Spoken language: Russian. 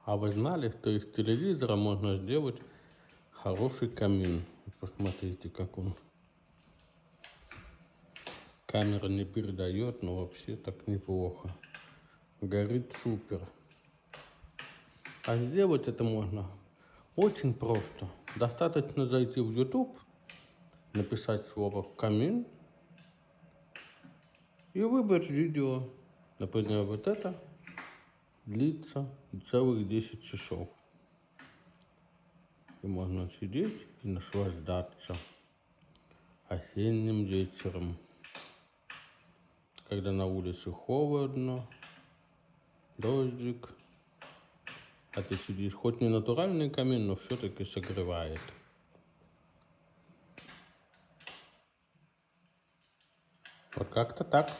А вы знали, что из телевизора можно сделать хороший камин? Посмотрите, как он. Камера не передает, но вообще так неплохо. Горит супер. А сделать это можно очень просто. Достаточно зайти в YouTube, написать слово «камин» и выбрать видео. Например, вот это длится целых 10 часов. И можно сидеть и наслаждаться осенним вечером, когда на улице холодно, дождик, а ты сидишь, хоть не натуральный камин, но все-таки согревает. Вот как-то так.